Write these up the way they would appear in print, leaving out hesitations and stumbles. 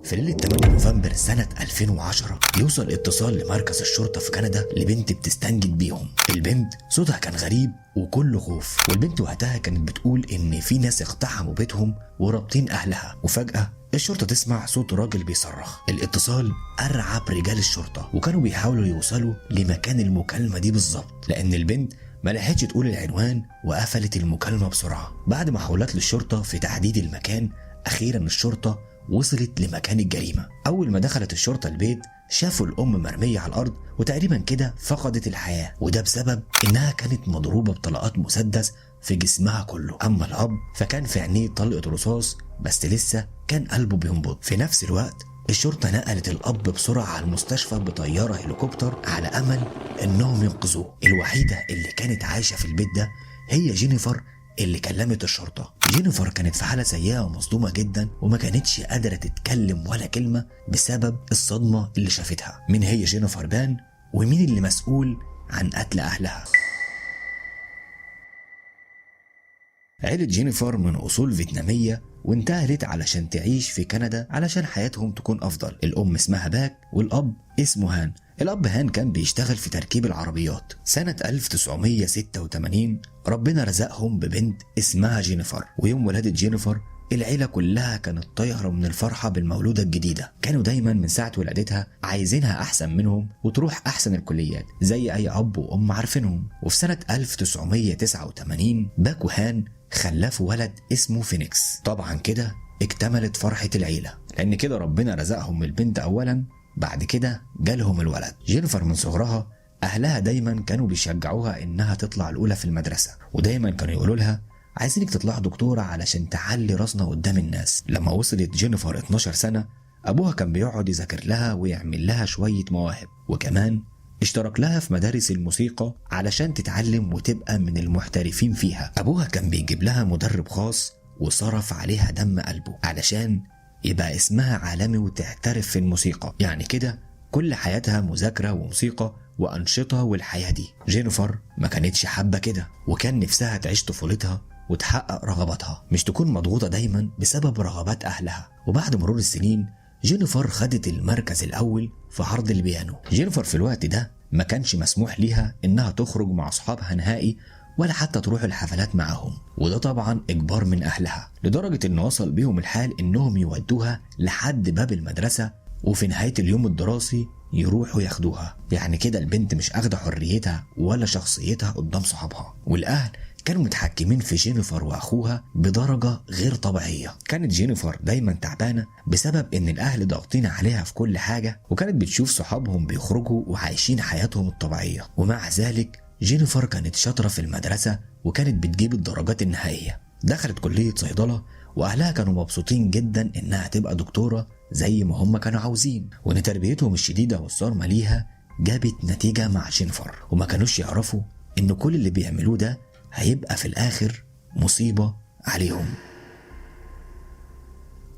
في ليلة 8 نوفمبر سنة 2010 يوصل اتصال لمركز الشرطة في كندا لبنت بتستنجد بيهم. البنت صوتها كان غريب وكله خوف، والبنت وقتها كانت بتقول ان في ناس اقتحموا بيتهم ورابطين اهلها. وفجأة الشرطة تسمع صوت راجل بيصرخ. الاتصال أرعب رجال الشرطة وكانوا بيحاولوا يوصلوا لمكان المكالمة دي بالظبط، لأن البنت ما لحقتش تقول العنوان وقفلت المكالمة بسرعة. بعد محاولات للشرطة في تحديد المكان، أخيرا الشرطة وصلت لمكان الجريمة. أول ما دخلت الشرطة البيت شافوا الأم مرمية على الأرض وتقريبا كده فقدت الحياة، وده بسبب إنها كانت مضروبة بطلقات مسدس في جسمها كله. أما الأب فكان في عينيه طلقة رصاص بس لسه كان قلبه بينبض. في نفس الوقت الشرطة نقلت الأب بسرعة على المستشفى بطيارة هليكوبتر على أمل إنهم ينقذوه. الوحيدة اللي كانت عايشة في البيت ده هي جينيفر اللي كلمت الشرطة. جينيفر كانت في حالة سيئة ومصدومة جدا وما كانتش قادرة تتكلم ولا كلمة بسبب الصدمة اللي شافتها. مين هي جينيفر بان ومين اللي مسؤول عن قتل أهلها؟ عيلة جينيفر من أصول فيتنامية وانتقلت علشان تعيش في كندا علشان حياتهم تكون أفضل. الأم اسمها باك والأب اسمه هان. الأب هان كان بيشتغل في تركيب العربيات. سنة 1986 ربنا رزقهم ببنت اسمها جينيفر، ويوم ولادة جينيفر العيلة كلها كانت طايرة من الفرحة بالمولودة الجديدة. كانوا دايما من ساعة ولادتها عايزينها أحسن منهم وتروح أحسن الكليات زي أي أب وأم عارفينهم. وفي سنة 1989 باك وهان خلفوا ولد اسمه فينيكس. طبعا كده اكتملت فرحة العيلة، لأن كده ربنا رزقهم البنت أولا، بعد كده جالهم الولد. جينيفر من صغرها أهلها دايما كانوا بيشجعوها إنها تطلع الأولى في المدرسة، ودايما كانوا يقولوا لها عايزينك تطلع دكتورة علشان تعلي راسنا قدام الناس. لما وصلت جينيفر 12 سنة أبوها كان بيقعد يذاكر لها ويعمل لها شوية مواهب، وكمان اشترك لها في مدارس الموسيقى علشان تتعلم وتبقى من المحترفين فيها. أبوها كان بيجيب لها مدرب خاص وصرف عليها دم قلبه علشان يبقى اسمها عالمي وتحترف في الموسيقى. يعني كده كل حياتها مذاكرة وموسيقى وأنشطة. والحياة دي جينيفر ما كانتش حابة كده، وكان نفسها تعيش طفولتها وتحقق رغباتها، مش تكون مضغوطة دايما بسبب رغبات أهلها. وبعد مرور السنين جينيفر خدت المركز الأول في عرض البيانو. جينيفر في الوقت ده ما كانش مسموح ليها إنها تخرج مع أصحابها نهائي ولا حتى تروح الحفلات معاهم، وده طبعا إجبار من أهلها، لدرجة إن وصل بيهم الحال إنهم يودوها لحد باب المدرسة وفي نهاية اليوم الدراسي يروحوا ياخدوها. يعني كده البنت مش أخدة حريتها ولا شخصيتها قدام صحابها. والأهل كانوا متحكمين في جينيفر واخوها بدرجة غير طبيعية. كانت جينيفر دايما تعبانة بسبب ان الاهل ضاغطين عليها في كل حاجة، وكانت بتشوف صحابهم بيخرجوا وعايشين حياتهم الطبيعية. ومع ذلك جينيفر كانت شاطرة في المدرسة وكانت بتجيب الدرجات النهائية. دخلت كلية صيدلة واهلها كانوا مبسوطين جدا انها تبقى دكتورة زي ما هم كانوا عاوزين، وان تربيتهم الشديدة والصارمة ليها جابت نتيجة مع جينيفر. وما كانوش يعرفوا ان كل اللي بيعملوه ده هيبقى في الآخر مصيبة عليهم.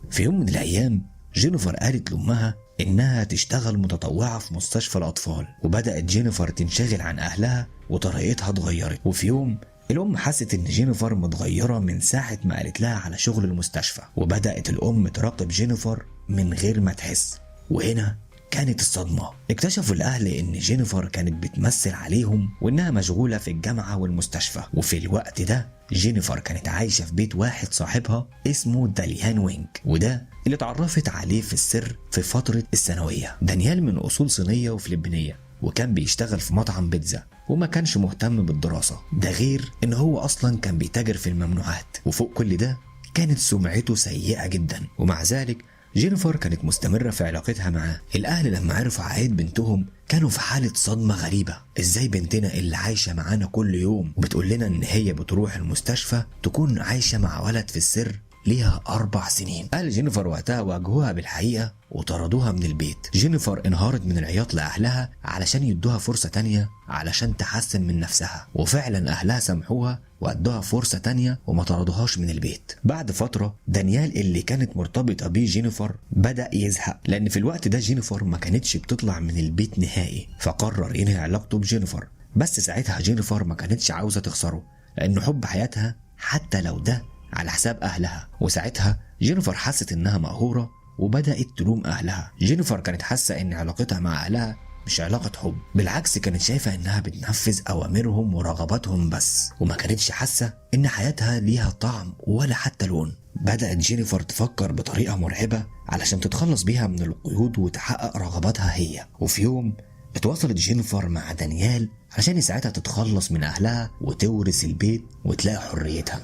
في يوم من الأيام جينيفر قالت لأمها إنها تشتغل متطوعة في مستشفى الأطفال، وبدأت جينيفر تنشغل عن أهلها وطريقتها اتغيرت. وفي يوم الأم حست إن جينيفر متغيرة من ساعة ما قالت لها على شغل المستشفى، وبدأت الأم تراقب جينيفر من غير ما تحس. وهنا كانت الصدمة. اكتشفوا الأهل إن جينيفر كانت بتمثل عليهم وإنها مشغولة في الجامعة والمستشفى. وفي الوقت ده جينيفر كانت عايشة في بيت واحد صاحبها اسمه داليان وينج، وده اللي اتعرفت عليه في السر في فترة الثانوية. دانيال من أصول صينية وفلبينية، وكان بيشتغل في مطعم بيتزا وما كانش مهتم بالدراسة. ده غير إن هو أصلا كان بيتاجر في الممنوعات، وفوق كل ده كانت سمعته سيئة جدا. ومع ذلك جينيفر كانت مستمرة في علاقتها معاه. الأهل لما عرفوا عقيد بنتهم كانوا في حالة صدمة غريبة. إزاي بنتنا اللي عايشة معانا كل يوم وبتقول لنا إن هي بتروح المستشفى تكون عايشة مع ولد في السر ليها 4 سنين؟ أهل جينيفر وقتها واجهوها بالحقيقة وطردوها من البيت. جينيفر انهارت من العياط لأهلها علشان يدوها فرصة تانية علشان تحسن من نفسها، وفعلا أهلها سامحوها وادوها فرصة تانية وما طردوهاش من البيت. بعد فترة دانيال اللي كانت مرتبطة بيه جينيفر بدأ يزهق، لأن في الوقت ده جينيفر ما كانتش بتطلع من البيت نهائي، فقرر ينهي علاقته بجينيفر. بس ساعتها جينيفر ما كانتش عاوزة تخسره لأنه حب حياتها حتى لو ده على حساب أهلها. وساعتها جينيفر حست إنها مقهورة وبدأت تلوم أهلها. جينيفر كانت حاسة إن علاقتها مع أهلها مش علاقة حب، بالعكس كانت شايفة إنها بتنفذ أوامرهم ورغباتهم بس، وما كانتش حاسة إن حياتها ليها طعم ولا حتى لون. بدأت جينيفر تفكر بطريقة مرعبة علشان تتخلص بيها من القيود وتحقق رغباتها هي. وفي يوم اتواصلت جينيفر مع دانيال علشان يساعدها تتخلص من أهلها وتورث البيت وتلاقي حريتها.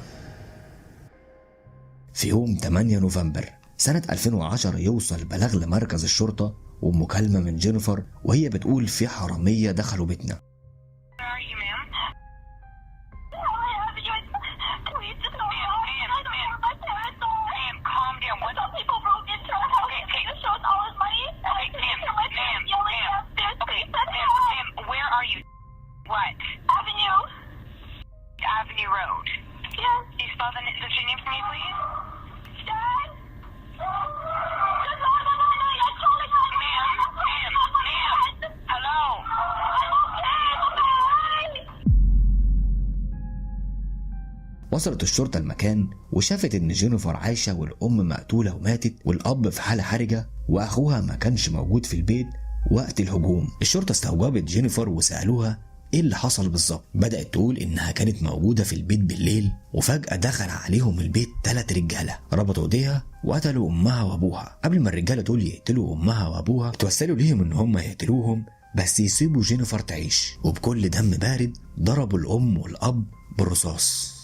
في يوم 8 نوفمبر سنة 2010 يوصل بلاغ لمركز الشرطة ومكالمة من جينيفر وهي بتقول في حرامية دخلوا بيتنا. وصلت الشرطة المكان وشافت ان جينيفر عايشة والام مقتولة وماتت والاب في حالة حرجة واخوها ما كانش موجود في البيت وقت الهجوم. الشرطة استوجبت جينيفر وسألوها ايه اللي حصل بالظبط. بدأت تقول انها كانت موجودة في البيت بالليل وفجأة دخل عليهم البيت 3 رجالة ربطوا ايديها وقتلوا امها وابوها. قبل ما الرجالة دول يقتلوا امها وابوها توسلوا ليهم ان هم يقتلوهم بس يسيبوا جينيفر تعيش، وبكل دم بارد ضربوا الام والاب بالرصاص.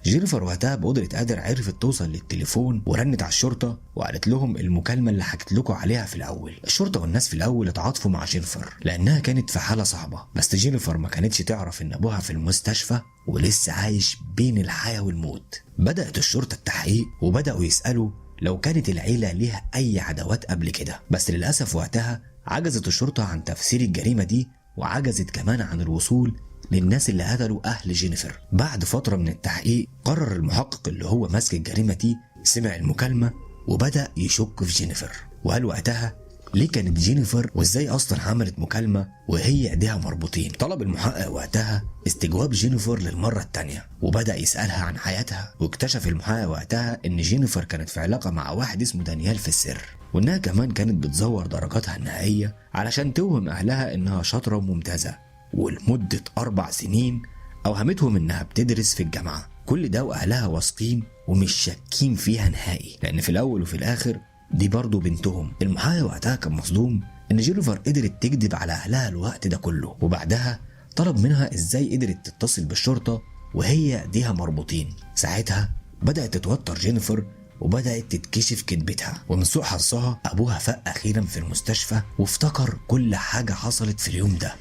جينيفر وقتها بقدرة قادر عرفت توصل للتليفون ورنت على الشرطة وقالت لهم المكالمة اللي حكيت لكم عليها في الأول. الشرطة والناس في الأول اتعاطفوا مع جينيفر لأنها كانت في حالة صعبة، بس جينيفر ما كانتش تعرف إن أبوها في المستشفى ولسه عايش بين الحياة والموت. بدأت الشرطة التحقيق وبدأوا يسألوا لو كانت العيلة ليها أي عداوات قبل كده، بس للأسف وقتها عجزت الشرطة عن تفسير الجريمة دي وعجزت كمان عن الوصول للناس اللي قتلوا أهل جينيفر. بعد فترة من التحقيق قرر المحقق اللي هو ماسك الجريمة دي سمع المكالمة وبدأ يشك في جينيفر وقال وقتها ليه كانت جينيفر وازاي أصلا عملت مكالمة وهي ايديها مربوطين. طلب المحقق وقتها استجواب جينيفر للمرة التانية وبدأ يسألها عن حياتها، واكتشف المحقق وقتها ان جينيفر كانت في علاقة مع واحد اسمه دانيال في السر، وانها كمان كانت بتزور درجاتها النهائية علشان توهم أهلها انها شاطرة وممتازة، ولمدة 4 سنين أوهمتهم إنها بتدرس في الجامعة. كل ده وأهلها واثقين ومش شاكين فيها نهائي لأن في الأول وفي الآخر دي برضو بنتهم. المحامي وقتها كان مصدوم إن جينيفر قدرت تكذب على أهلها الوقت ده كله، وبعدها طلب منها إزاي قدرت تتصل بالشرطة وهي ايديها مربوطين. ساعتها بدأت تتوتر جينيفر وبدأت تتكشف كذبتها، ومن سوء حظها أبوها فاق أخيرا في المستشفى وافتكر كل حاجة حصلت في اليوم ده.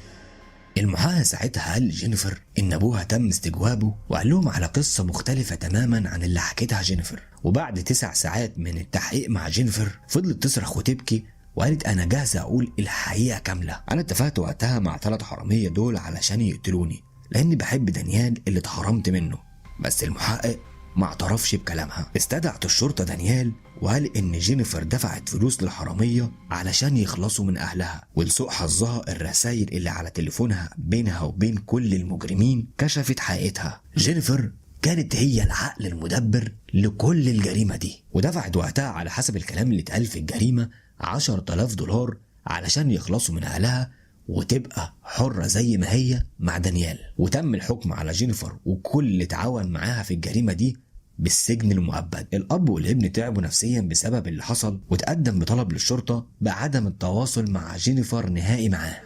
المحامي ساعتها قال لجينيفر ان ابوها تم استجوابه وقال لهم على قصه مختلفه تماما عن اللي حكيتها جينيفر. وبعد 9 ساعات من التحقيق مع جينيفر فضلت تصرخ وتبكي وقالت انا جاهزه اقول الحقيقه كامله. انا اتفقت وقتها مع 3 حراميه دول علشان يقتلوني لاني بحب دانيال اللي اتحرمت منه، بس المحقق ما اعترفش بكلامها. استدعت الشرطة دانيال وقال ان جينيفر دفعت فلوس للحرامية علشان يخلصوا من اهلها، ولسوء حظها الرسائل اللي على تليفونها بينها وبين كل المجرمين كشفت حقيقتها. جينيفر كانت هي العقل المدبر لكل الجريمة دي، ودفعت وقتها على حسب الكلام اللي اتقال في الجريمة 10,000 دولار علشان يخلصوا من اهلها وتبقى حرة زي ما هي مع دانيال. وتم الحكم على جينيفر وكل اللي تعاون معاها في الجريمة دي بالسجن المؤبد. الأب والابن تعبوا نفسيا بسبب اللي حصل وتقدم بطلب للشرطة بعدم التواصل مع جينيفر نهائي معاه.